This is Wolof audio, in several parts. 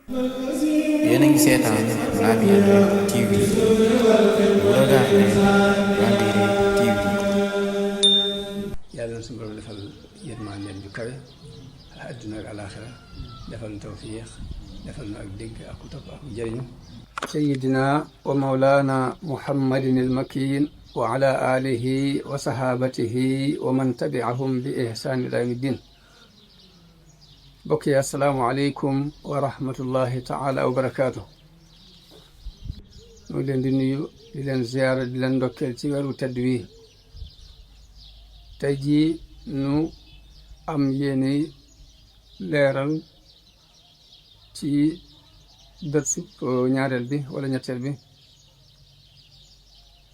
yéen a ngi seetaan Labyrinth TV bu regardez Labyrinth TV. yàlla na suñu borom defal yërmandeem ju kawe àdduna ak alaaxira defal nu tawfiix defal nu ak dégg ak topp ak jëriñu. sayyidina wa mawlaana muhammadin al-makiin wa ala aalihi wa sahaabatihi wa man tabi'ahum bi ihsaan ila yawmi ddin. mbokk yi assalaamu aleykum wa rahmatullahi taala wa barakaatu. ñu ngi leen di nuyu di leen ziyaara di leen ndokkeel ci weeru tedd wi. tey jii nu am yéene leeral ci dërsub ñaareel bi wala ñetteel bi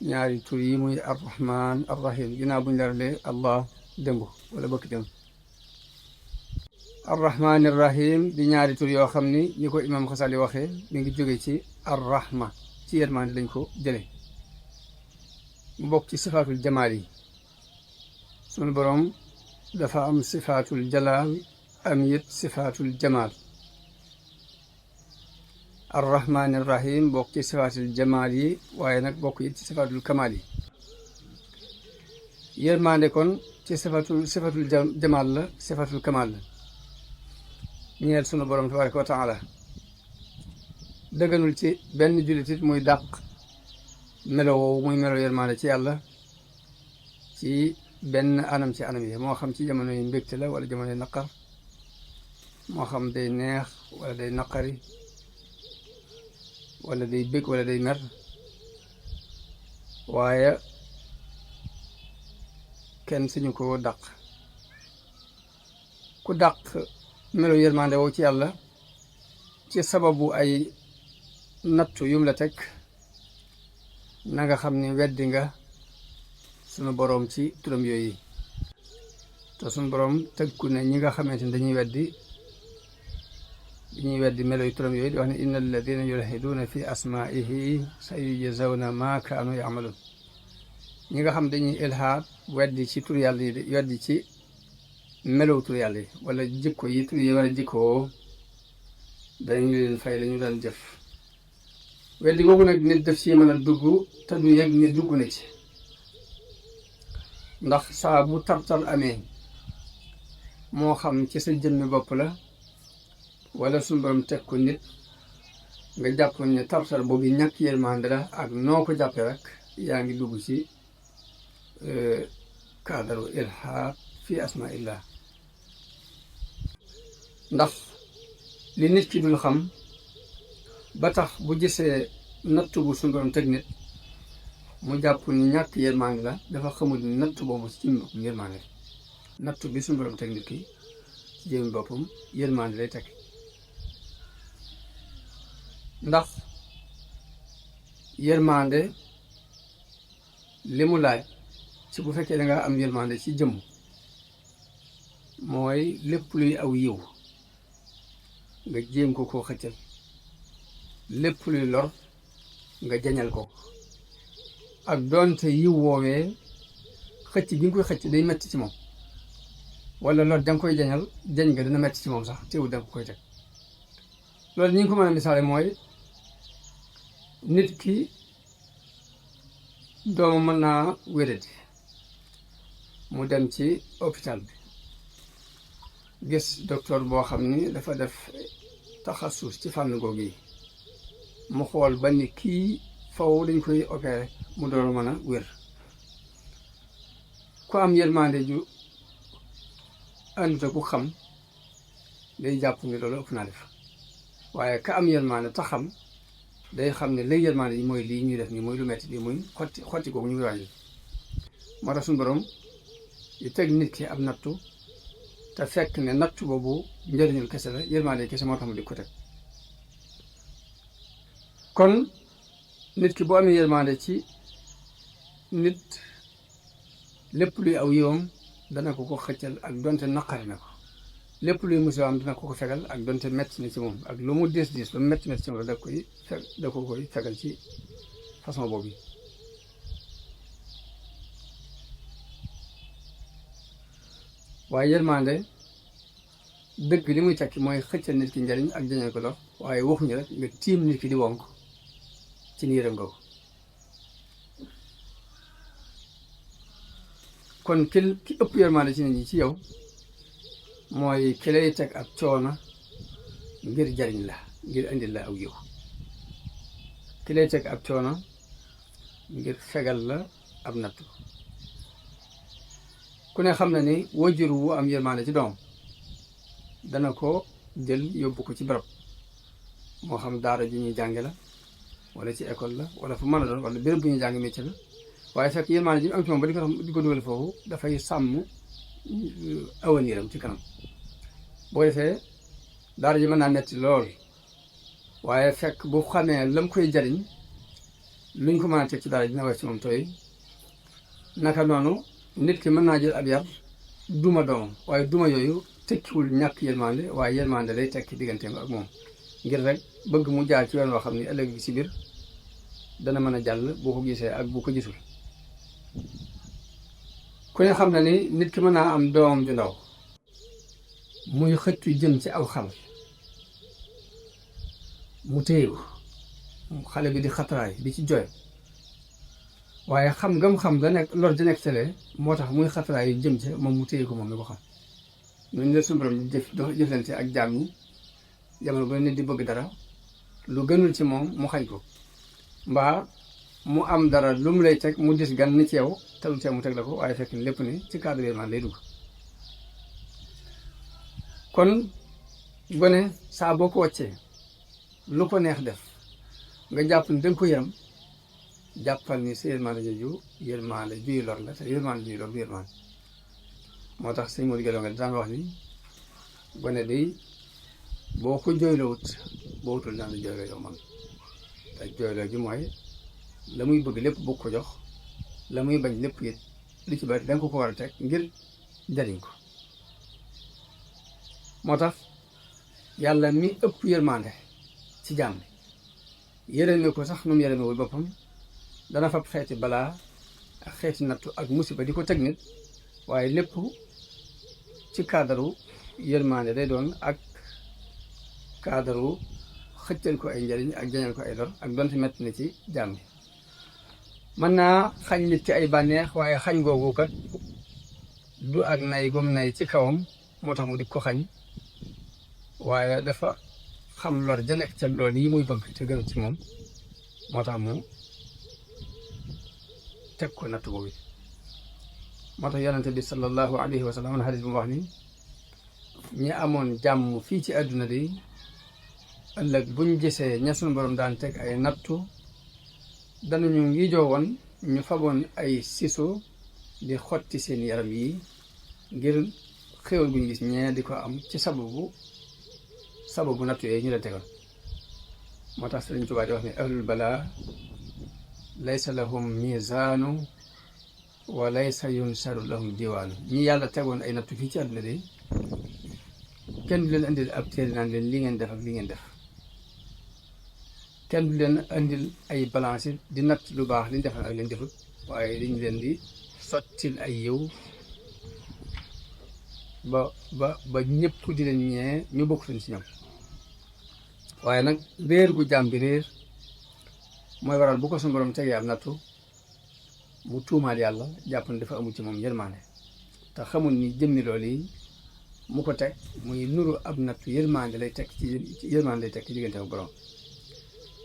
ñaari tur yi muy arrahman arrahim ginnaaw buñ leeralee allah démb wala bëkk démb. arrahman arrahim di ñaari tur yoo xam ni ñi ko imam Xasali waxee mi ngi jóge ci arrahma ci yërmande lañ ko jële mu bokk ci sifaatul jamaal yi. sunu boroom dafa am sifaatul jalaal am it sifaatul jamaal. arrahmaani rahim bokk ci sifaatul jamaal yi waaye nag bokk it ci sifaatul kamaal yi. yërmande kon ci sifaatul jamaal la sifaatul kamaal la ñeel sunu boroom tabaaraka wa taala. dëgganul ci benn jullit it muy dàq melo woowu muy melo yërmande ci yàlla ci benn anam ci anam yi moo xam ci jamono yi mbégte la wala jamono yi naqar moo xam day neex wala day naqari wala day bég wala day mer waaye kenn suñu ko dàq. ku dàq melo yërmande woo ci yàlla ci sababu ay nattu yum la teg na nga xam ni weddi nga sunu boroom ci turam yooyu. te sunu boroom tëgku ne ñi nga xamante ni dañuy weddi melo yu turam yooyu di wax ne inna alladina yulhiduuna fi asmaihi sa yujzawna ma kaanu yamaluun. ñi nga xam dañuy ilhaad weddi ci tur yàlla yi weddi ci melow tur yàlla yi wala jikko yi tur yi wala jikkoo dañu leen fay la ñu daan jëf. weddi googu nag nit def ci mën a dugg te du yëg ni dugg na ci. ndax saa bu tartar amee moo xam ci sa jëmmi bopp la wala suñu borom teg ko nit nga jàpp ne tartar boobu ñàkk yërmande la ak noo ko jàppee rek yaa ngi dugg ci kaadaru ilhaad fi asmaillah. ndax li nit ki dul xam ba tax bu gisee natt bu suñu borom teg nit mu jàpp ni ñàkk yërmande la dafa xamul ni natt boobu ci jëmmi boppam yërmande natt bi suñu borom teg nit ki ci jëmmi boppam yërmande lay teg. ndax yërmande li mu laaj ci bu fekkee da nga am yërmande ci jëmm mooy lépp luy aw yiw nga jéem ko koo xëccal lépp luy lor nga jañal ko. ak doonte yiw woowee xëcc gi nga koy xëcc day metti ci moom wala lor da nga koy jañal jañ nga dina metti ci moom sax teewul da nga koy teg. loolu ñi ngi ko mën a misaale mooy nit ki doomu mën naa wéradi mu dem ci hôpital bi gis docteur boo xam ni dafa def taxasus ci fànn googu yi mu xool ba ni kii faw dañ koy opéré mu door mën a wér. ku am yërmande ju ànduta ku xam day jàpp ni loolu ëpp naa def waaye ka am yërmande ta xam day xam ne lay yërmande yi mooy lii ñuy def nii mooy lu metti bi muy xotti googu ñu ngi wàññi. moo tax suñu borom yi teg nit ki ab nattu te fekk ne nattu boobu njëriñul kese la yërmande kese moo tax mu di ko teg. kon nit ki boo amee yërmande ci nit lépp luy aw yiwam dana ko ko xëccal ak donte naqari na ko. lépp luy musibaam dina ko ko fegal ak donte metti na ci moom ak lu mu diis lu mu metti ci moom da ko koy fegal ci façon boobu. waaye yërmande dëgg li muy tekki mooy xëccal nit ki njariñ ak jañal ko lor waaye waxuñu rek nga tiim nit ki di wonk ci ni yërëm nga ko kon ki ëpp yërmaande ci nit ñi ci yow mooy ki lay teg ab coono ngir jariñ la ngir indil la aw yiw ki lay teg ab coono ngir fegal la ab nattu ku ne xam na ni wajur wu am yërmaande ci doom dana ko jël yóbbu ko ci barab moo xam daara ju ñuy jànge la wala ci école la wala fu mën a doon wala béréb bu ñuy jàng métier la waaye fekk yërmaande ji am ci moom ba di ko dugal foofu dafay sàmm awaniram ci kanam boo defee daara ji mën naa metti lool waaye fekk bu xamee lam koy jariñ luñ ko mën a teg ci daara ji dina wax ci moom tooy naka noonu nit ki mën naa jël ab yar duma doomam waaye duma yooyu tekkiwul ñàkk yërmande waaye yërmande lay tekki digganteem ak moom ngir rek bëgg mu jaar ci yoon woo xam ni ëllëg bi si biir dana mën a jàll boo ko gisee ak bu ko gisul ku ne xam na ni nit ki mën naa am doomam ju ndaw muy xëccu jëm ci aw xal mu téyewu xale bi di xataraay di ci joy waaye xam gam-xam da nekk lor di nekk tele moo tax muy xataraay yi jëm ci moom mu téye ko moom mi ko xam ñooñu la suñu borom di jëflante ak jaam ñi jamono ba nit di bëgg dara lu gënul ci moom mu xañ ko mbaa mu am dara lu mu lay teg mu dis gan ni ci yow telu ci mu teg la ko waaye fekk lépp ni ci cadre yërmande lay dugg kon gone saa boo ko wàccee lu ko neex def nga jàpp ni danga ko yërëm jàppal ni sa yërmande jooju yërmande juy lor la te yërmande juy lor du yërmande moo tax sëñ Modou Guèye nga daan wax ni gone day boo ko jooylowut boo wutul daan la jooyloo yow man te jooyloo ji mooy la muy bëgg lépp bu ko jox la muy bañ lépp it li ci bari danga ko war a teg ngir jariñ ko moo tax yàlla mi ëpp yërmande ci jàmm yërëme ko sax nu mu yërëmewul boppam dana fab xeeti balaa ak xeeti nattu ak musiba di ko teg nit waaye lépp ci kaadaru yërmande day doon ak kaadaru xëccal ko ay njariñ ak jañal ko ay lor ak donte metti na ci jàmm bi mën naa xañ nit ci ay bànneex waaye xañ googu kat du ak nay gom nay ci kawam moo tax mu di ko xañ waaye dafa xam lor ja nekk ca loolu yi muy bëgg te gënu ci moom moo tax mu teg ko natt boobu moo tax yonente bi sallallahu alayhi wa sallam am na xadis bu mu wax ni ñi amoon jàmm fii ci àdduna de ëllëg buñ gisee ña sunu borom daan teg ay nattu danañu ngi joowoon ñu faboon ay siso di xotti seen yaram yi ngir xéwal guñ gis ñee di ko am ci sababu nattu yooyu ñu la tegal moo tax Sëriñ Tuubaa di wax ne ahlul balaa laysa lahum mizaanu wa laysa yunsaru lahum diwaanu ñi yàlla tegoon ay nattu fii ci àdduna de kenn du leen indil ab téere naan leen li ngeen def ak li ngeen def kenn du leen indil ay balance di natt lu baax li ñu def ak leen defut waaye dañu leen di sottil ay yiw ba ñëpp di leen ñee ñu bokk leen ci ñoom waaye nag réer gu jàmm bi réer mooy waral bu ko suñu borom tegee ab nattu mu tuumaal yàlla jàpp ne dafa amul ci moom yërmaane te xamul ni jëmmi loolu yi mu ko teg muy nuru ab nattu yërmaande lay teg ci yërmaande lay teg ci diggante ak borom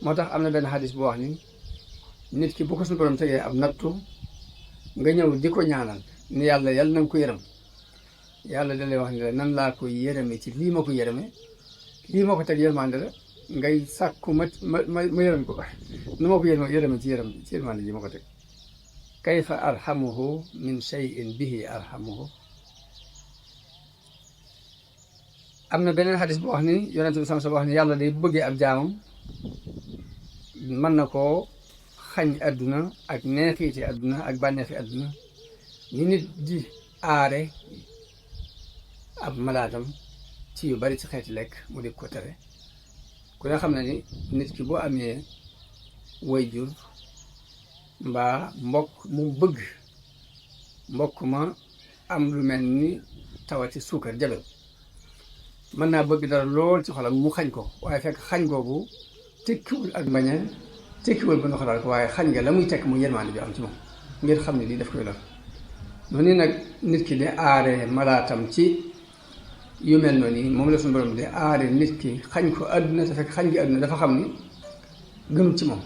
moo tax am na benn xadis bu wax ni nit ki bu ko suñu borom tegee ab nattu nga ñëw di ko ñaanal ni yàlla na nga ko yërëm yàlla da lay wax ni la nan laa ko yërëme ci lii ma ko yërëme lii ma ko teg yërmaande la ngay sàkku ma yërëm ko nu ma ko yërëme ci yërmaande ji ma ko teg kayfa arhamuhu min shay'in bihi arhamuhu am na beneen xadis bu wax ni yonente bi sam sa wax ni yàlla day bëggee ab jaamam mën na koo xañ adduna ak neexiiti adduna ak bànneexi adduna ni nit di aare ab malaatam ci yu bari ci xeeti lekk mu di ko tere ku ne xam ne ni nit ki boo amee waajur mbaa mbokk mu bëgg mbokk ma am lu mel ni tawati suukar jabel mën naa bëgg dara lool ci xolam mu xañ ko waaye fekk xañ googu tekkiwul ak mbaña tekkiwul ba nga xalaat ko waaye xañ nga la muy tekk mu yërmaande ju am ci moom ngir xam ne lii daf koy lor noonu nag nit ki di aare malaatam ci yu mel noonu moom la suñu borom di aare nit ki xañ ko àdduna te fekk xañ gi àdduna dafa xam ni gënut ci moom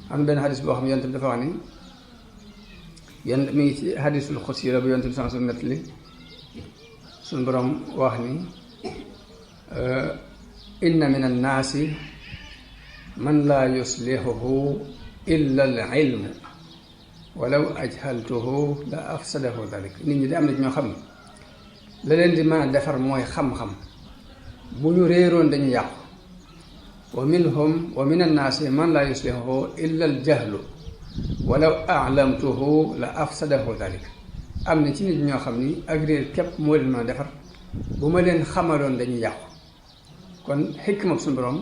am na benn xadis boo xam ne yonent bi dafa wax ni yonent mi ngi ci xadisul xudsi la bu yonent bi sans nettali suñu borom wax ni inna min annaasi man laa yuslihuhu illa al ilmu walaw ajhaltuhu la afsadahu dalik nit ñi de am na ñoo xam ne la leen di mën a defar mooy xam-xam bu ñu réeroon dañu yàqu wa min annaasi man laa yuslihuhu illa al jahlu walaw a'lamtuhu la afsadahu dalik am na ci nit ñoo xam ni ak réer képp moo leen mën a defar bu ma leen xamaloon dañuy yàqu kon xikma suñu borom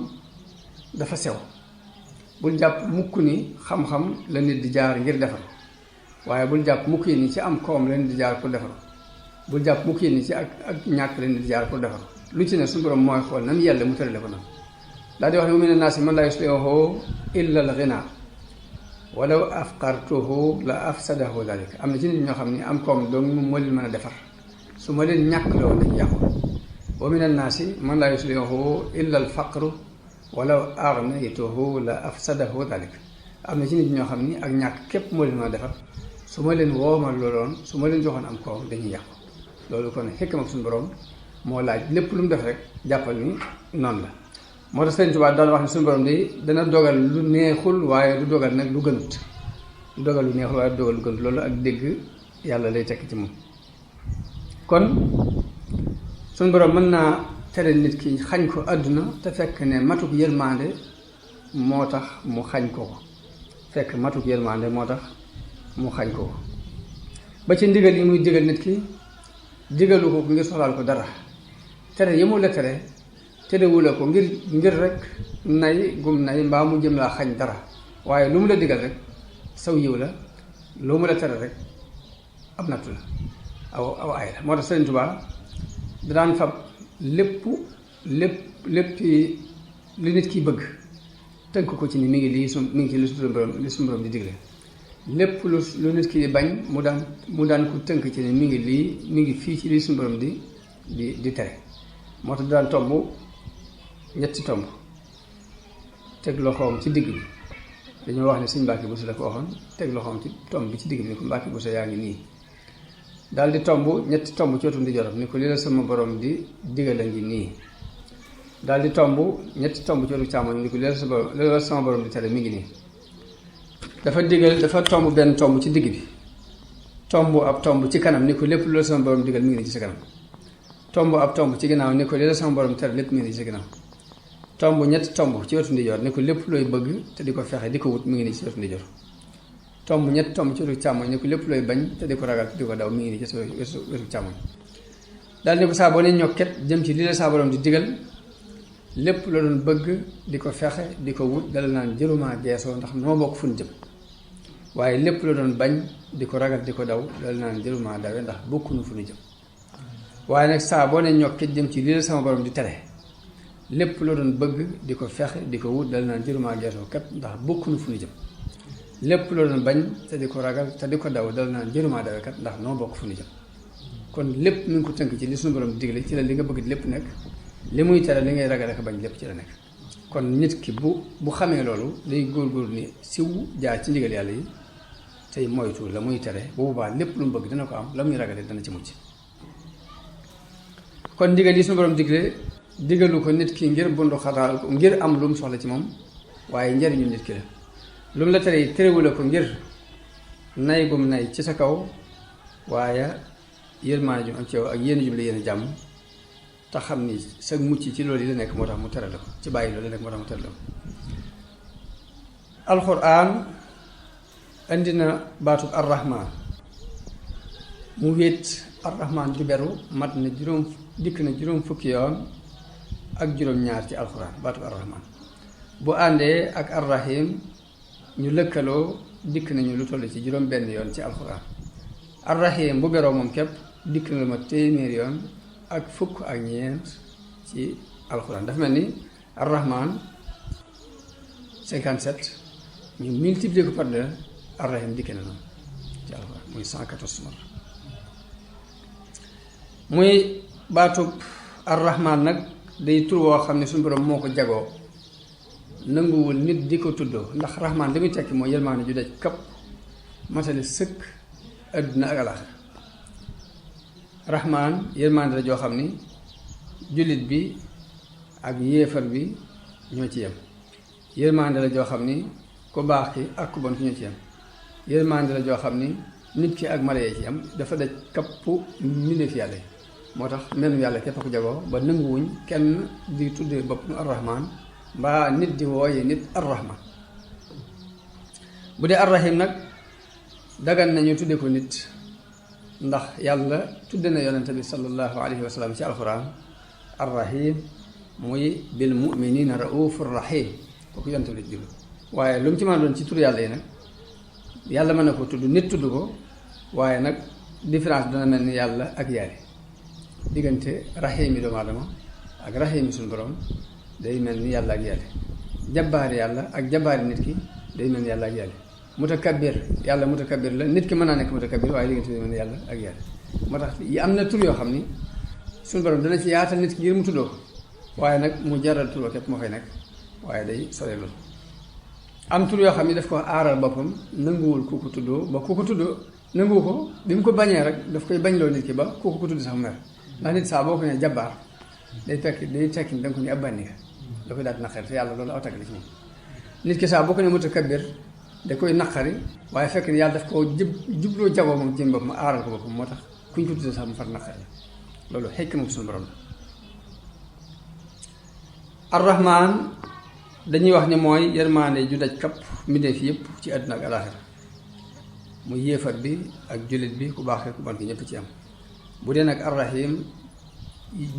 dafa sew bul jàpp mukk ni xam-xam la nit di jaar ngir defar waaye bul jàpp mukk yi ni ci am koom la nit di jaar pour defar bul jàpp mukk yi ni ci ak ñàkk la nit di jaar pour defar lu ci ne suñu borom mooy xool nan yàlla mu tërale ko noonu daal di wax ne wa mina naasi man laa yuslihuhu illa al ghina walaw afqartuhu la afsadahu dalik am na ci nit ñoo xam ne am koom dong moo leen mën a defar su ma leen ñàkk loolu dañu yàqu wa min annaasi man laa yuslihuhu illa al faqru walaw aghnaytuhu la afsadahu dalik am na ci nit ñoo xam ni ak ñàkk képp moo leen mën a defar su ma leen woomal looloon su ma leen joxoon am koom dañuy yàqu loolu kon xikma ak suñu borom moo laaj lépp lu mu def rek jàppal ni noonu la moo tax Sëriñ Tuubaa daal wax ne suñu borom de dana dogal lu neexul waaye du dogal nag lu gënut du dogal lu neexul waaye du dogal lu gënut loolu ak dégg yàlla lay tekk ci moom kon suñu borom mën naa tere nit ki xañ ko àdduna te fekk ne matuk yërmande moo tax mu xañ ko ko fekk matuk yërmande moo tax mu xañ ko ko ba ci ndigal yi muy digal nit ki digalu ko ngir soxlaal ko dara tere yi mu la tere terewula ko ngir rek nay gum nay mbaa mu jëm laa xañ dara waaye lu mu la digal rek saw yiw la lu mu la tere rek ab nattu la aw ay la moo tax Sëriñ Tuubaa daan fab lépp li nit ki bëgg tënk ko ci ni mi ngi lii mi ngi ci li suñu borom di digle lépp lu nit ki di bañ mu daan ko tënk ci ni mi ngi fii ci li suñu borom di tere moo tax daan tomb ñetti tomb teg loxoom ci digg bi dañoo wax ne Sëñ Mbàkke Buso la ko waxoon teg loxoom ci tomb bi ci digg bi ni ko Mbàkke Buso yaa ngi nii daal di tomb ñetti tomb ci wetu ndeyjooram ni ko li la sama borom di digal a ngi nii daal di tomb ñetti tomb ci wetu càmmoñ ni ko li la sama borom di tere mi ngi nii dafa tomb benn tomb ci digg bi tomb ab tomb ci kanam ni ko lépp lu la sama borom digal mi ngi nii ci sa kanam tomb ab tomb ci ginnaaw ni ko li la sama borom tere lépp mi ngi nii ci sa ginnaaw tomb ñetti tomb ci wetu ndeyjoor ni ko lépp looy bëgg te di ko fexe di ko wut mi ngi nii ci wetu ndeyjoor tomb ñetti tomb ci wetu càmmoñ ni ko lépp looy bañ te di ko ragal te di ko daw mi ngi nii ci wetu càmmoñ daal ni ko saa boo ne ñokket jëm ci li la saa borom di digal lépp la doon bëgg di ko fexe di ko wut dala naan jëruma geesoo ndax noo bokk fu ñu jëm waaye lépp la doon bañ di ko ragal di ko daw dala naan jëruma dawe ndax bokkunu fu ñu jëm waaye nag saa boo ne ñokket jëm ci li la sama borom di tere lépp la doon bëgg di ko fexe di ko wut dala naan jëruma geesoo kat ndax bokkunu fu ñu jëm lépp loo doon bañ te di ko ragal te di ko daw dal naan jëruma dawe kat ndax noo bokk fu ñu jëm kon lépp mi ngi ko tënk ci li suñu borom digle ci la li nga bëgg lépp nekk li muy tere li ngay ragal ak bañ lépp ci la nekk kon nit ki bu xamee loolu day góorgóorlu ni siw jaar ci ndigal yàlla yi tey moytu la muy tere bu boobaa lépp lu mu bëgg dana ko am la muy ragale dana ci mucc kon ndigal yi suñu borom digle digalu ko nit ki ngir bundu xataal ko ngir am lu mu soxla ci moom waaye njariñu nit ki la lu mu la tere terewula ko ngir nay gum nay ci sa kaw waaye yërmaane ju am ci yow ak yéen jum la yéen jàmm te xam ni sa mucc ci loolu yi la nekk moo tax mu tere la ko ci bàyyi loolu la nekk moo tax mu tere la ko alxuraan indi na baatub arrahman mu wéet arrahman ju beru mat na dikk na juróom fukki yoon ak juróom-ñaar ci alxuraan baatub arrahman bu àndee ak arrahim ñu lëkkaloo dikk nañu lu toll ci juróom benn yoon ci alxuraan arrahim bu beroo moom képp dikk na ma téeméer yoon ak fukk ak ñeent ci alxuraan. dafa mel ni ar-rahman 57 ñu multiplier ko par 2 ar-rahim dikke na noonu ci alxuraan muy 114 mar. muy baatub ar-rahman nag day tur woo xam ne suñu borom moo ko jagoo nanguwul nit di ko tuddoo, ndax rahman li muy tekki mooy yërmaande ju daj kapp matale sëkk adduna ak alaxira. rahman yërmaande la joo xam ni jullit bi ak yéefar bi ñoo ci yem. yërmaande la joo xam ni ku baax ki ak ku bon ki ñoo ci yem. yërmaande la joo xam ni nit ki ak mala yee ci yem, dafa daj kappu mbindeef yàlla yi. moo tax mel yàlla képp ko jagoo ba nanguwuñ kenn di tuddee bopp nu ar-rahman mbaa nit di wooye nit ar-rahman. bu dee ar-rahim nag dagan nañu tudde ko nit, ndax yàlla tudde na yonente bi sallallahu alayhi wa sallam ci alquran ar-rahim muy bil muminina raufur rahim, kooku yonente bi la jublu. waaye lu mu ci mën a doon ci tur yàlla yi nag yàlla mën na ko tudd nit tudd ko, waaye nag différence dana mel ni yàlla ak yàlla diggante rahim yi doomu aadama ak rahim yi suñu borom day mel ni yàlla ak yàlla. jabbaari yàlla ak jabbaari nit ki day mel ni yàlla ak yàlla. mutakabbir yàlla mutakabbir la, nit ki mën naa nekk mutakabbir, waaye diggante day mel ni yàlla ak yàlla. moo tax yi am na tur yoo xam ni suñu borom dana ci yaatal nit ki ngir mu tuddoo ko, waaye nag mu jaral turoo képp moo fay nekk, waaye day sore loolu. am tur yoo xam ni daf ko aaral boppam nanguwul ku ko tuddoo, ba ku ko tuddoo nanguwu ko, bi mu ko bañee rek daf koy bañloo nit ki ba ku ko tudd sax mu mer. ndax nit saa boo ko nee jabbaar day tekki ni da nga ko ni ab bànni nga da koy daal di naqari, te yàlla loolu aw tagg la ci moom. nit ki saa boo ko nee mutakabbir da koy naqari, waaye fekk ni yàlla daf koo jubloo jagoo moom jëm boppam aaral ko boppam, moo tax kuñ ko tuddee sax mu far naqari. loolu xekk moom suñu borom la. ar-rahman dañuy wax ni mooy yërmaande ju daj kapp mbindeef yëpp ci àdduna ak alaaxira, muy yéefar bi ak jullit bi ku baax ku bon ki ñëpp ci am. bu dee nag ar-rahim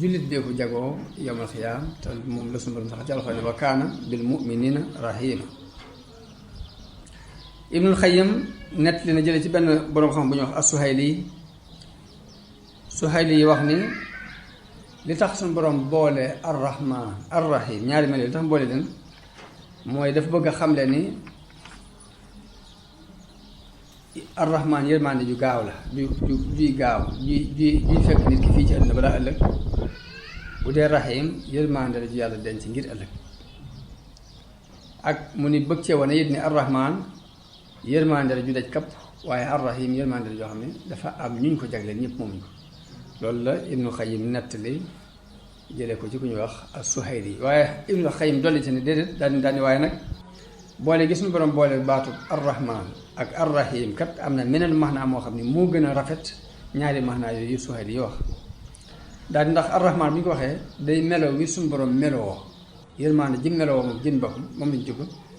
jullit bee ko jagoo yawmal xiyaam, te moom la suñu borom sax ci alxuraan ne wa kaana bil mu'minina rahima. Ibnul Xayyim nett li na jële ci benn boroom xam bu ñuy wax as-Suhayli yi wax ni li tax suñu borom boole ar-rahman ar-rahim ñaari mel li tax boole leen mooy dafa bëgg a xamle ni ar-rahman yërmande ju gaaw la juy gaaw juy fekk nit ki fii ci àdduna balaa ëllëg. bu dee rahim yërmande la ju yàlla denc ngir ëllëg. ak mu ni bëgg cee wane it ni ar-rahman yërmande la ju daj kapp, waaye ar-rahim yërmande la joo xam ne dafa am ñuñ ko jagleel ñëpp moomuñ ko. loolu la Ibnu Xayyim nettali jëlee ko ci ku ñuy wax as-Suhayli. waaye Ibnu Xayyim dolli ci ne déedéet daal ni waaye nag boole gis ñu borom boole baatu ar-rahman ak ar-rahim kat am na meneen maxnaa moo xam ne moo gën a rafet ñaari maxnaa yooyu Suhayli yi wax. daal ndax ar-rahman bi ñu ko waxee day melo wi suñu borom meloo yërmande ji meloo moom jën boppam moom lañ jóg.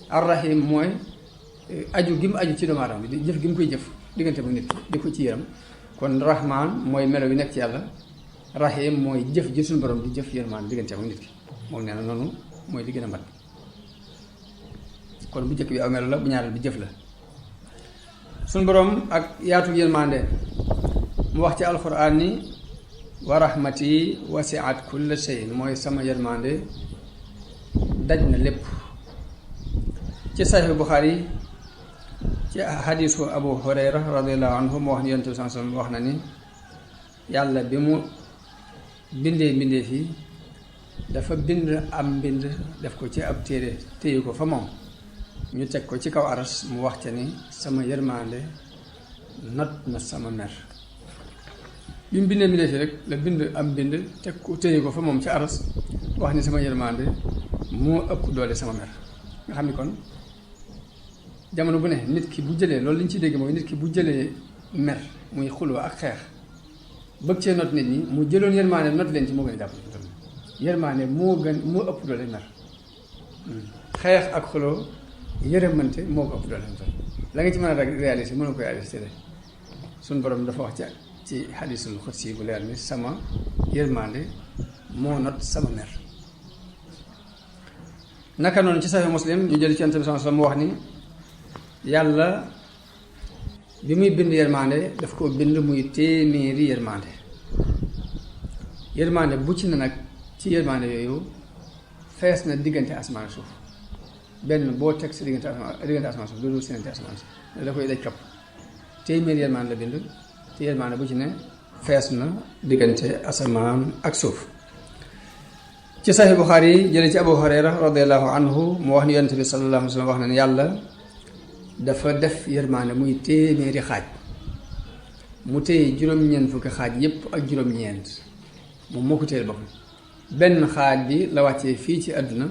ar-rahim mooy aju gi mu aju ci doomu aadama bi di jëf gi mu koy jëf diggante bu nit ki di ko ci yëram. kon rahman mooy melo wi nekk ci yàlla, rahim mooy jëf ji suñu borom di jëf yërmande diggante bu nit ki. moom nee na noonu mooy li gën a mat. kon bu njëkk bi aw melo la, bu ñaareel bi jëf la. suñu borom ak yaatu yërmande mu wax ci alxuraan ni wa rahmati wasi'at kulla shay'in, mooy sama yërmande daj na lépp. ci Sahih Bukhari ci hadisu Abu Hurayra radiyallahu anhu mu wax ni Yonent bi sallallahu alayhi wasallam wax na ni yàlla bi mu bindee fii dafa bind am mbind def ko ci ab téere téye ko fa moom, ñu teg ko ci kaw aras mu wax ca ni sama yërmande not na sama mer. bi mu bindee fii rek la bind am mbind teg ko téye ko fa moom ci aras wax ni sama yërmande moo ëpp doole sama mer. nga xam ni kon jamono bu ne nit ki bu jëlee loolu li ñu ciy dégg mooy nit ki bu jëlee mer muy xuloo ak xeex bëgg cee not nit ñi, mu jëloon yërmande not leen ci moo gën a jàpp. yërmande moo ëpp doole mer. xeex ak xuloo yërëmante moo ko ëpp doole. la nga ci mën a réaliser mënoo ko réaliser de. suñu borom dafa wax ci hadisul xudsi bu leer ni sama yërmande moo not sama mer. naka noonu ci Sahih Muslim ñu jël ci Yonent bi sallallahu alayhi wasallam mu wax ni yàlla bi muy bind yërmande daf koo bind muy téeméeri yërmande bu ci ne nag ci yërmande yooyu fees na diggante asamaan suuf benn boo teg si diggante asamaan suuf loolu seenante asamaan si da koy daj kapp téeméer yërmande la bind te yërmande bu ci ne fees na diggante asamaan ak suuf. ci Sahih Bukhari yi jële ci Abu Hurayra radiyallahu anhu mu wax ni yonent bi sallallahu alayhi wa sallam wax na ne yàlla dafa def yërmande muy téeméeri xaaj mu téye juróom-ñeent fukki xaaj yépp ak juróom-ñeent moom moo ko téyel boppam benn xaaj bi la wàccee fii ci àdduna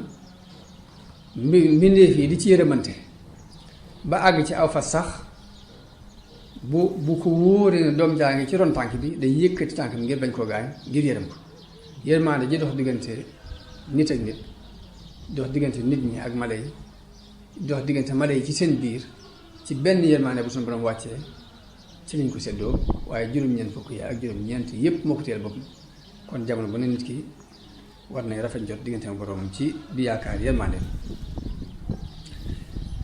mbindeef yi di ci yërëmante ba àgg ci aw fas sax bu ko wóoree ne doom jaa ngi ci ron tànk bi day yëkkati tànk bi ngir bañ koo gaañ ngir yërëm ko yërmande ji dox diggante nit ak nit dox diggante nit ñi ak mala yi dox diggante mala yi ci seen biir ci benn yërmande bu suñu borom wàccee ci lañ ko seddoo waaye juróom-ñeent fukk yi ak juróom-ñeent yépp moo ko téyel boppam kon jamono bu ne nit ki war nañ rafet jot diggante ak boroomam ci di yaakaar yërmande.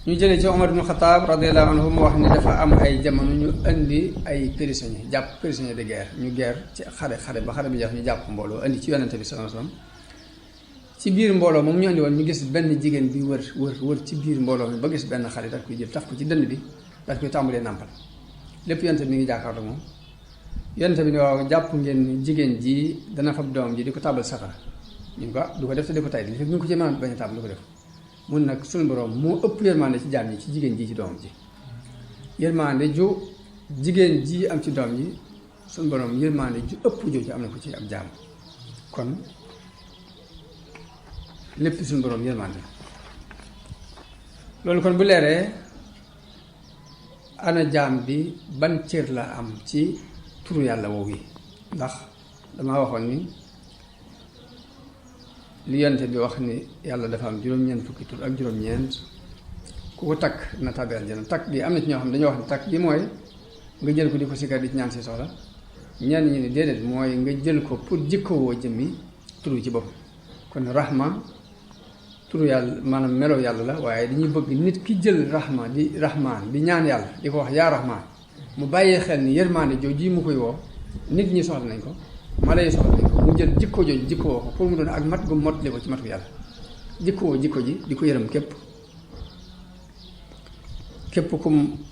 ñu jëlee ci Omar ibn Khattab radiyallahu anhu mu wax ni dafa am ay jamono ñu indi ay prisonniers jàpp prisonniers de guerre ñu guerre ci xare ba xare bi jeex ñu jàpp mbooloo indi ci yonente bi sallallahu alayhi wasallam ci biir mbooloo moom ñu indi woon ñu gis benn jigéen bi wër ci biir mbooloo mi ba gis benn xale daf koy jël taf ko ci dënn bi daf koy tàmbalee nàmpal lépp yonente bi mi ngi jàkkaarloo moom yonente bi ni waaw jàpp ngeen ni jigéen ji dana fab doom ji di ko tàbbal safara ñu ko du ko def te di ko tay li ñu ko ci mën a bañ a tàmbal du ko def mun nag suñu borom moo ëpp yërmande ci jaam yi ci jigéen ji ci doom ji yërmande ju jigéen ji am ci doom ji suñu borom yërmande ju ëpp jooju am na ko ci ab jaam kon lépp suñu borom yërmande loolu kon bu leeree ana jaam bi ban cër la am ci turu yàlla woowu yi ndax damaa waxoon ni li yonte bi wax ni yàlla dafa am juróom-ñeent fukki tur ak juróom-ñeent ku ko takk na tàbbi aljana takk gi am na ci ñoo xam ne dañoo wax ne takk gi mooy nga jël ko di ko sikkar di ci ñaan si soxla ñenn ñi ni déedéet mooy nga jël ko pour jikkowoo jëmmi turu ci bopp kon rahma turu yàlla maanaam melo yàlla la waaye dañuy bëgg nit ki jël rahma di rahmaan di ñaan yàlla di ko wax yaa rahmaan mu bàyyee xel ni yërmaande jooju mu koy woo nit ñi soxla nañ ko mala yi soxla nañ ko mu jël jikko jooju jikkowoo ko pour mu doon ak mat gu mot li ko ci matu yàlla jikkowoo jikko ji di ko yërëm képp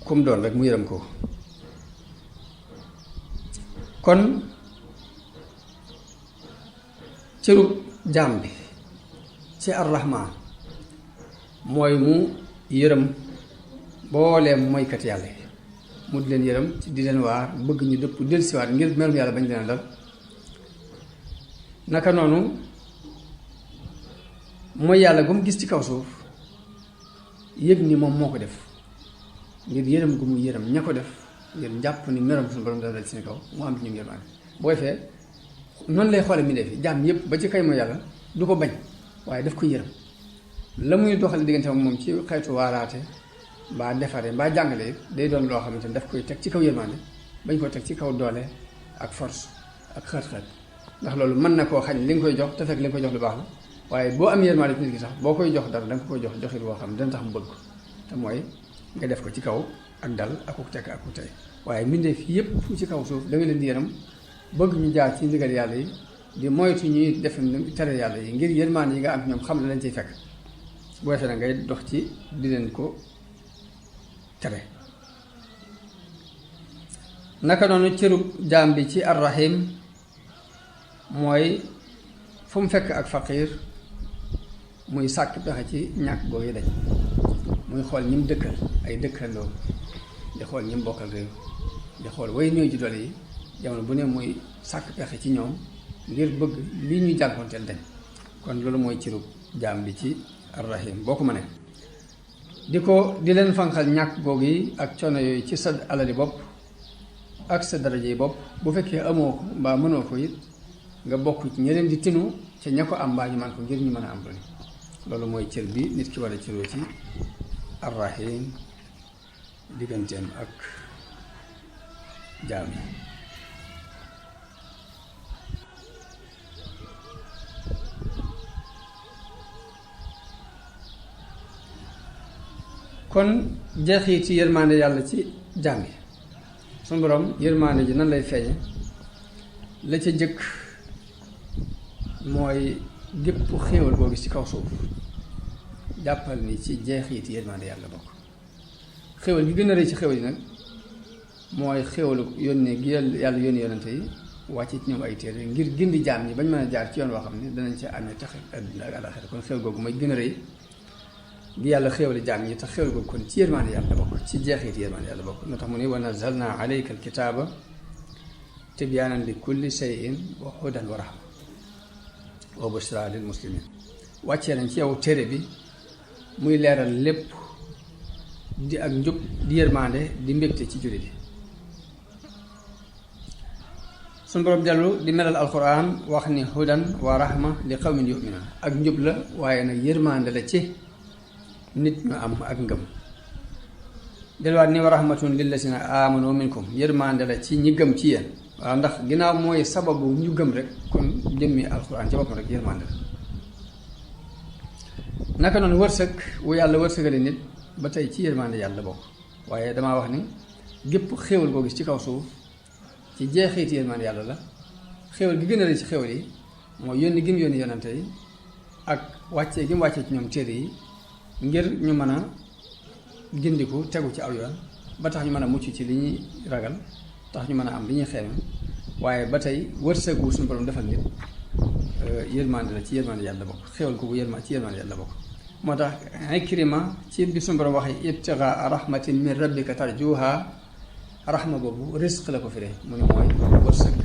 kum doon rek mu yërëm ko kon cërub jaam bi ci ar-Rahmaan mooy mu yërëm booleem moykat yàlla yi mu di leen yërëm di leen waar bëgg ñu dëpp dellusiwaat ngir melum yàlla bañ leen dal naka noonu mooy yàlla gu mu gis ci kaw suuf yëg ni moom moo ko def ngir yërëm gu mu yërëm ña ko def ngir jàpp ni merom suñu borom dal ci seen kaw mu am ci ñu yërmaane boo defee noonu lay xoole mi def yi jaam yëpp ba ci kay mooy yàlla du ko bañ waaye daf ko yërëm la muy doxale diggante moom ci xeetu waaraate mbaa defare mbaa jàngale day doon loo xamante ni daf koy teg ci kaw yërmaande bañ ko teg ci kaw doole ak force ak xët-xët ndax loolu mën na koo xañ li nga koy jox te fekk li nga koy jox lu baax la waaye boo am yërmaande ci nit ki sax boo koy jox dara da nga koy jox joxit boo xam ne dana tax mu bëgg ko te mooy nga def ko ci kaw ak dal ak ku tekk ak ku tey waaye mbindeef yépp ci kaw suuf da nga leen di yërëm bëgg ñu jaar ci ndigal yàlla yi di moytu ñuy def tere yàlla yi ngir yërmaande yi nga am ñoom xam ne lañ ciy fekk boo defee na ngay dox ci di leen ko tere naka noonu cërub jaam bi ci ar-Rahim mooy fu mu fekk ak faqiir muy sàkk pexe ci ñàkk googu dañ muy xool ñi mu dëkkal ay dëkkandoo di xool ñi mu bokkal réew di xool way néew ji doole yi jamono bu ne muy sàkk pexe ci ñoom ngir bëgg lii ñuy jànkoonteel dañ kon loolu mooy cërub jaam bi ci ar-Rahim boo ko mënee di leen fanqal ñàkk googu yi ak coono yooyu ci sa alali bopp ak sa daraja yi bopp bu fekkee amoo ko mbaa mënoo ko it nga bokk ci ña leen di tinu ca ña ko am mbaa ñu man ko ngir ñu mën a am loolu mooy cër bi nit ki war a cëroo ci ar-Rahim digganteem ak jaam yi kon jeexiti yërmaande yàlla ci jaam yi suñu borom yërmaande ji nan lay feeñe la ca jëkk mooy gépp xéewal boo gis ci kaw suuf jàppal ni ci jeexiti yërmande yàlla bokk. xéewal gi gën a rëy ci xéewal yi nag mooy xéewalu yónnee gi yàlla yónni yonante yi wàcce ci ñoom ay téere ngir gindi jaam ñi bañ mën a jaar ci yoon woo xam ne danañ ci amee tax àdduna ak àllaaxira kon xéewal googu mooy gën a rëy gi yàlla xéewali jaam ñi tax xéewal googu kon ci yërmande yàlla bokk, ci jeexiti yërmande yàlla bokk. moo tax mu ne wa nazzalna alayka alkitaaba tibyaanan li kulli shay'in wa hudan wa rahma wa bushra lil muslimin. wàccee nañ ci yow téere bi muy leeral lépp di ak njub di yërmande di mbégte ci jullit yi. suñu borom dellu di melal alquran wax ni hudan wa rahma li qawmin yu'minun ak njub la waaye nag yërmande la ci nit ñu am ak ngëm. delluwaat ni wa rahmatun lillazina amanu minkum yërmande la ci ñi gëm ci yéen. waaw ndax ginnaaw mooy sababu ñu gëm rek kon jëmmi alquran ci boppam rek yërmande la. naka noonu wërsëg wu yàlla wërsëgale nit ba tey ci yërmande yàlla bokk waaye damaa wax ni gépp xéewal boo gis ci kaw suuf ci jeexiti yërmande yàlla la. xéewal gi gën a rëy ci xéewal yi mooy yónni gi mu yónni yonante yi ak wàccee gi mu wàccee ci ñoom téere yi ngir ñu mën a gindiku tegu ci aw yoon ba tax ñu mën a mucc ci li ñuy ragal tax ñu mën a am li ñuy xeeme. waaye ba tey wërsëg wu suñu borom defal nit yërmande la ci yërmande yàlla bokk xéewal googu ci yërmande yàlla bokk. moo tax Ikrima ci bi suñu borom waxee ibtigaa rahmatin min rabbika tarjuha rahma boobu risque la ko firee mu ne mooy wërsëg.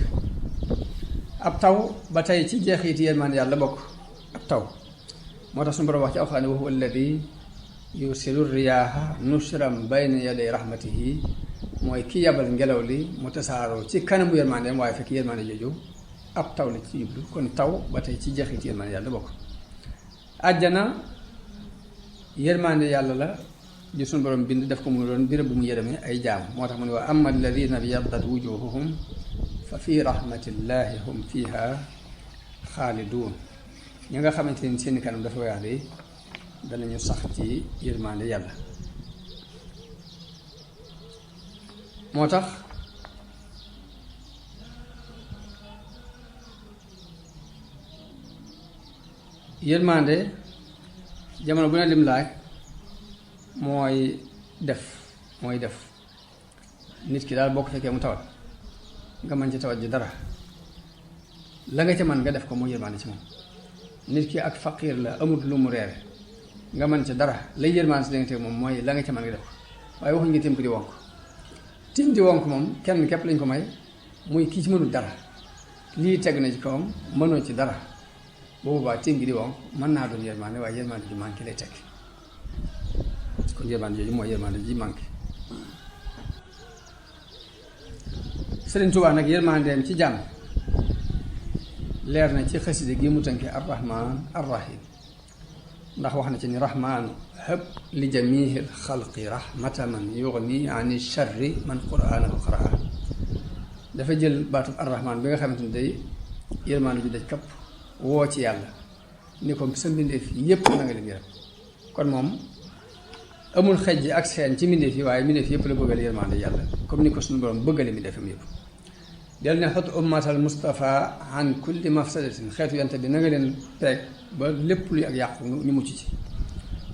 ab taw ba tey ci jeexiti yërmande yàlla bokk ab taw moo tax suñu borom wax ci alxuraan wa huwa alladi yursilu riyaaha nushran bayna yaday rahmatihi mooy ki yabal ngelaw li mu tasaaroo ci kanamu yërmandeem waaye fekk yërmande jooju ab taw la ci jublu kon taw ba tey ci jeexiti yërmande yàlla bokk. àjjana yërmande yàlla la ji suñu borom bind def ko mu doon birab bu mu yërëmee ay jaam moo tax mu ne wa amma alladina byaddat wujuhuhum fa fi rahmatillahi hum fiha xaalidun ñi nga xamante ni seen kanam dafa weex de danañu sax ci yërmande yàlla. moo tax yërmande jamono bu ne lim laaj mooy def nit ki daal boo ko fekkee mu tawat nga mën ci tawat ji dara la nga ca mën nga def ko mooy yërmande ci moom. nit ki ak faqiir la amut lu mu reere nga mën ca dara lay yërmande si danga moom mooy la nga ca mën nga def ko waaye waxuñ nga tim di wonk tim di wonk moom kenn képp lañ ko may muy kii ci mënul dara lii teg na ci kawam mënoo ci dara boobu baa tim gi di wonk mën naa doon yërmande waaye yërmande ji manqué lay teg kon yërmande jooju mooy yërmande ji manqué. Sëriñ Tuubaa nag yërmandeem ci jàmm leer na ci xasida gi mu tënke arrahman arrahim ndax wax na ci ni rahmaanu hab li jamihil xalqi rahmata man yugni ani sharri man qur'anahu qaraa dafa jël baatub arrahman bi nga xamante ni day yërmande ju daj kapp woo ci yàlla ni ko sa mbindeef yépp na nga leen yërëm kon moom amul xejj ak seen ci mbindeef yi waaye mbindeef yépp la bëggal yërmande yàlla comme ni ko suñu borom bëggale mbindeefam yépp. del ne xot ummatal Mustafa an kulli mafsadatin xeetu yante bi na nga leen peeg ba lépp luy ak yàqu ñu mucc ci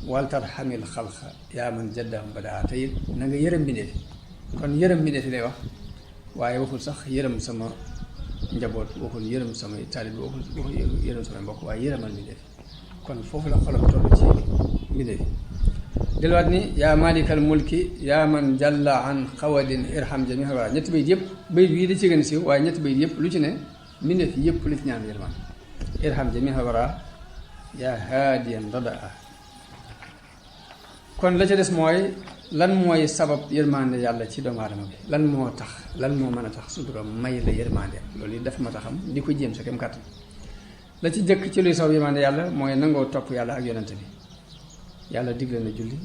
waltar xamil xalqa yaa man jaddahum badaa te it na nga yërëm mbindeef kon yërëm mbindeef lay wax waaye waxul sax yërëm sama njaboot waxul yërëm samay taalib waxul yërëm samay mbokk waaye yërëmal mbindeef kon foofu la xolam toll ci mbindeef. delluwaat ni yaa malikal mulki yaa man jalla an xawadin irham jamiha wara ñetti bayit yëpp bayit bii da ci gën a siiw waaye ñetti bayit yëpp lu ci ne mbindeef yëpp la ci ñaan yërmaan irham jamiha wara yaa haadiyan radaa. kon la ca des mooy lan mooy sabab yërmande yàlla ci doomu aadama bi lan moo mën a tax su borom may la yërmande loolu yi daf ma taxam di ko jéem sa kem kàttan. la ci jëkk ci luy sabab yërmande yàlla mooy nangoo topp yàlla ak yonante bi yàlla digle na julli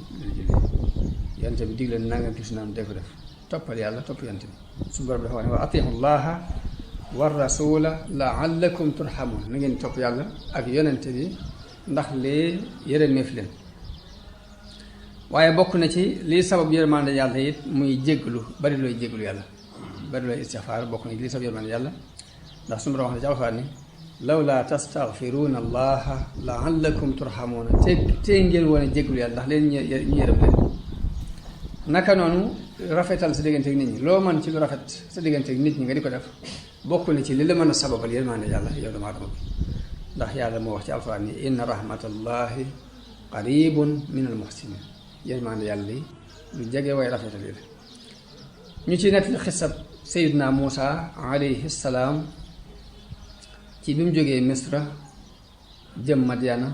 yonent bi digle na nangam ci sunaam dee ko def toppal yàlla topp yonent bi suñu borom dafa wax ne wa atiihu llaha wa rasula laallakum turhamun na ngeen topp yàlla ak yonent bi ndax lee yërëmeef leen. waaye bokk na ci lii sabab yërmande yàlla it muy jégglu bari looy jégglu yàlla bari looy istixfaar bokk na ci lii sabab yërmande yàlla ndax suñu borom wax ne ci alxuraan ni lawlaa tastaghfiruuna allaha la'allakum turhamuuna te ngeen woon a jéggulu yàlla ndax leen ñu yërëm leen. naka noonu rafetal sa diggante ak nit ñi loo mën ci lu rafet sa diggante ak nit ñi nga di ko def bokk na ci li la mën a sababal yërmaande yàlla yow doomu aadama bi ndax yàlla moo wax ci alxuraan ni inna rahmatallahi qaribun min al muhsinin yërmaande yàlla li lu jege way rafetal yi la. ñu ci nettali xisab Seydina Muusa alayhi salaam ci bi mu jógee Misra jëm Madyana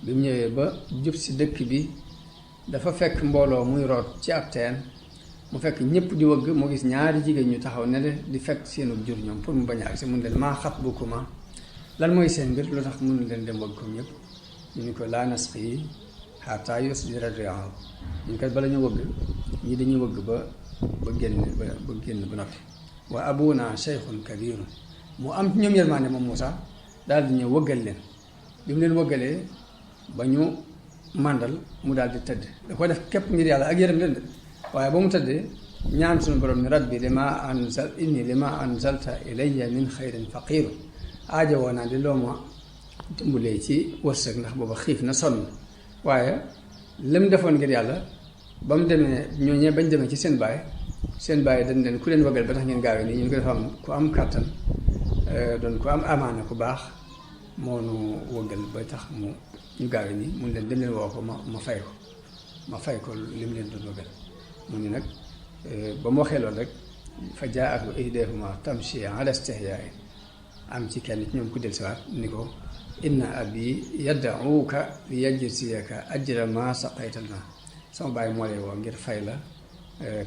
bi mu ñëwee ba jub si dëkk bi dafa fekk mbooloo muy root ci ab teen mu fekk ñëpp di wëgg mu gis ñaari jigéen ñu taxaw ne di fekk seenu jur ñoom pour mu bañ a agsi mun leen maa xatbukuma lan mooy seen mbir lu tax mënu leen dem wëgg comme ñëpp ñu ni ko laa nasqi hattaa yusdira ri'aa ñu kat bala ñu wëgg ñi dañuy wëgg ba génn ba noppi wa abuna shaykhun kabirun mu am ñoom yërmaande moom Muusa daal di ñëw wëggal leen bi mu leen wëggalee ba ñu màndal mu daal di tëdd da ko def képp ngir yàlla ak yërëm leen de waaye ba mu tëddee ñaan suñu borom ni rabbi lima anzalta ilayya min xayrin faqiru aajowoo naa di loo ma dimbalee ci wërsëg ndax booba xiif na sonn waaye lim defoon ngir yàlla ba mu demee ñooñee bañ demee ci seen baay dañ leen ku leen wëggal ba tax ngeen gaawee nii ñu ko dafa am ku am kàttan doon ku am amaana ku baax moo nu wëggal ba tax ñu gaawee nii mun leen dem leen woo ko ma fay ko li mu leen doon wëggal mu ni nag ba mu waxee loolu rek fa jaa'athu ihdaahuma tamshi ala istihyaa'in am ci kenn ci ñoom ku dellusiwaat ni ko inna abi yad'uuka li yajziyaka ajra ma saqayta lana sama baay moo lay woo ngir fay la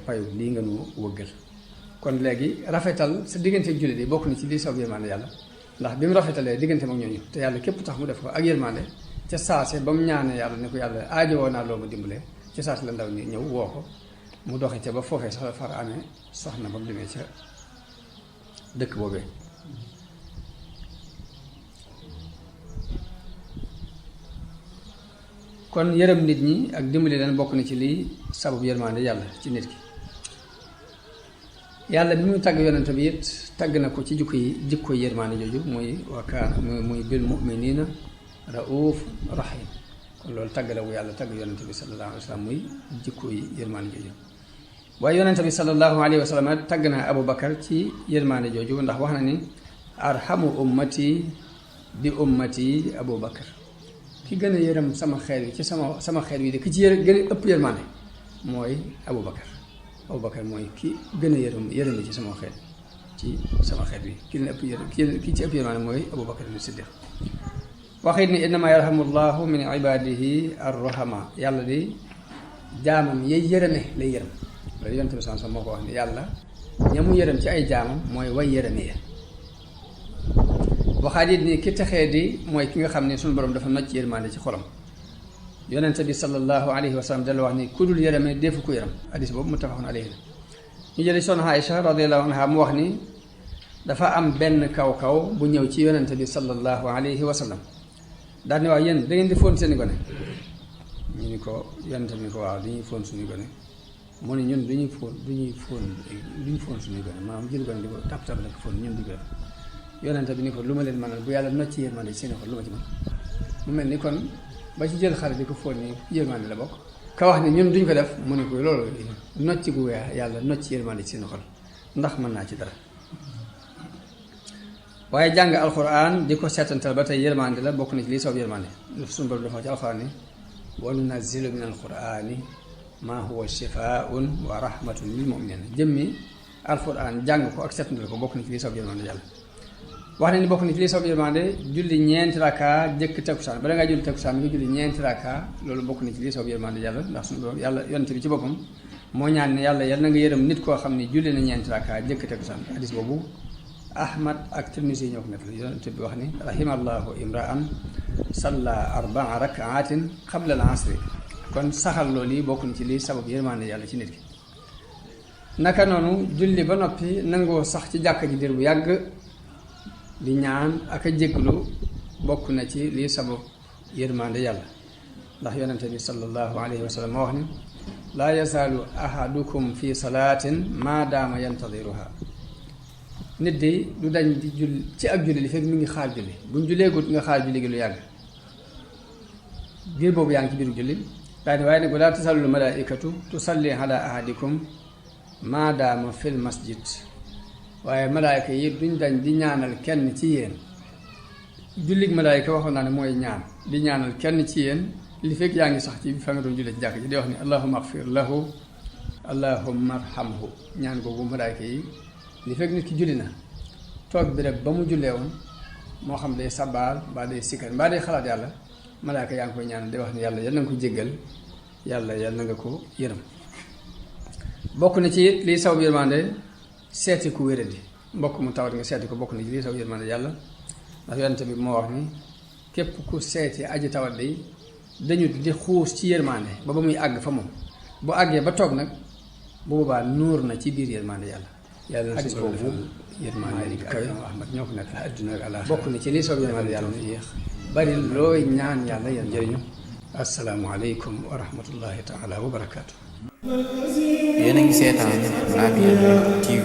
payu lii nga nu wëggal. kon léegi rafetal sa diggante ak jullit yi bokk na ci lii saw yërmande yàlla ndax bi mu rafetalee diggante ak ñooñu te yàlla képp tax mu def ko ak yërmande ca saase ba mu ñaanee yàlla ne ko yàlla aajowoo naa loo ma dimbalee ca saase la ndaw ni ñëw woo ko mu doxe ca ba foofee sax far amee soxna ba mu demee ca dëkk boobee. kon yërëm nit ñi ak dimbali leen bokk na ci lii sabab yërmande yàlla ci nit ki. yàlla bi muy tàgg yonent bi it tàgg na ko ci jikko yërmande jooju muy bil mu'minina rauf rahim kon loolu tàgg la bu yàlla tàgg yonent bi sallallahu alayhi wa sallam muy jikko yërmande jooju. waaye yonent bi sallallahu alayhi wa sallam tàgg na Abu Bakar ci yërmande jooju ndax wax na ni arhamu ummati bi ummati Abu Bakar ki gën a yërëm sama xeet wi ci sama xeet wi de ki ci gën a ëpp yërmande mooy Abu Bakar mooy ki gën a yërëm ci sama xeet wi ki ci ëpp yërmande mooy Abu Bakar ibn Siddiq waxit ni innama yarhamu llahu min ibadihi arrahama yàlla di jaamam yay yërëme lay yërëm loolu yonent bi sallallahu alayhi wasallam moo ko wax ni yàlla ñamu yërëm ci ay jaamam mooy way yërëme ya waxaat it ni ki texee di mooy ki nga xam ne suñu borom dafa nocc yërmande ci xolam yonent bi sallallahu alayhi wa sallam dala wax ni ku dul yërëme defu ko yërëm hadis boobu muttafaqun alayhi la ñu jëli soxna Aïcha radiyallahu anha mu wax ni dafa am benn kaw bu ñëw ci yonent bi sallallahu alayhi wa sallam daal ni waaw yéen da ngeen di fóon seeni gone ñu ni ko yonent bi ni ko waaw dañuy fóon suñuy gone mu ne ñun duñuy fóon suñuy gone maanaam jël gone di ko tap rek fóon ñun di ko def yonente bi ni ko lu ma leen mënal bu yàlla nocc yërmande seen xol lu ma ci mën mu mel ni kon ba ci jël xale di ko fóon ni yërmande la bokk ka wax ni ñun duñ ko def mu ne ko loolu nocc gu weex yàlla nocc yërmande seen xol ndax mën naa ci dara waaye jàng alquran di ko seetantal ba tey yërmande la bokk na ci lii soob yërmande suñu borom dafa ci alquran ni wa nunazzilu min alqurani ma huwa shifaun wa rahmatun lil mu'minin jëmmi alquran jàng ko ak seetantal ko bokk na ci lii soob yërmande yàlla wax nañ ni bokk na ci lii soob yërmande julli ñeenti raka jëkk takkusaan bala ngaa julli takkusaan nga julli ñeenti raka loolu bokk na ci lii soob yërmande yàlla ndax suñu borom yàlla yonent bi ci boppam moo ñaan ne yàlla yal na nga yërëm nit koo xam ne julli na ñeenti raka jëkk takkusaan hadis boobu Ahmad ak Tirmisi ñoo ko nettali yonent bi wax ni rahimallahu imra'an salla 4 rak'atin qabla al-asri kon saxal loolu yi bokk na ci lii sabab yërmande yàlla ci nit ki naka noonu julli ba noppi nangoo sax ci jàkka ji dir bu yàgg di ñaan ak a jégglu bokk na ci lii sabab yërmande yàlla ndax yonente bi sallallahu alayhi wa sallam moo wax ni laa yazaalu ahadukum fi salaatin maa daama yantadiruha nit de du dañ di julli ci ak julli li fekk mi ngi xaar julli buñ julleegut nga xaar julli gi lu yàgg biir boobu yaa ngi ci biiru julli daane waaye nag walaa tasallu malaikatu tusalli ala ahadikum maadaama fil masjid waaye malaayka yi duñ dañ di ñaanal kenn ci yéen jullig malaayka waxoon naa ne mooy ñaan di ñaanal kenn ci yéen li fekk yaa ngi sax ci fa nga doon jullee ci jàkk ji di wax ni allahumma agfir lahu allahumma arhamhu ñaan googu malaayka yi li fekk nit ki julli na toog bi rek ba mu jullee woon moo xam day sabaal mbaa day sikkar mbaa day xalaat yàlla malaayka yaa ngi koy ñaan di wax ni yàlla yal na nga ko jéggal yàlla yal na nga ko yërëm bokk na ci it lii saw yërmande seeti ku wéradi mbokk mu tawat nga seeti ko bokk na ci lii saw yërmande yàlla ndax yonent bi moo wax ni képp ku seeti aji tawat day dañu di xuus ci yërmande ba muy àgg fa moom bu àggee ba toog nag bu boobaa nuur na ci biir yërmande yàlla na suñu boobu yërmande yi kawe Ahmad ñoo ko nekk adduna ak àllaaxira bokk na ci lii saw yërmande yàlla na yéex bari looy ñaan yàlla yéen jëriñu asalaamaaleykum wa rahmatullahi taala wa barakaatu. yéen a ngi seetaan Laamyane TV.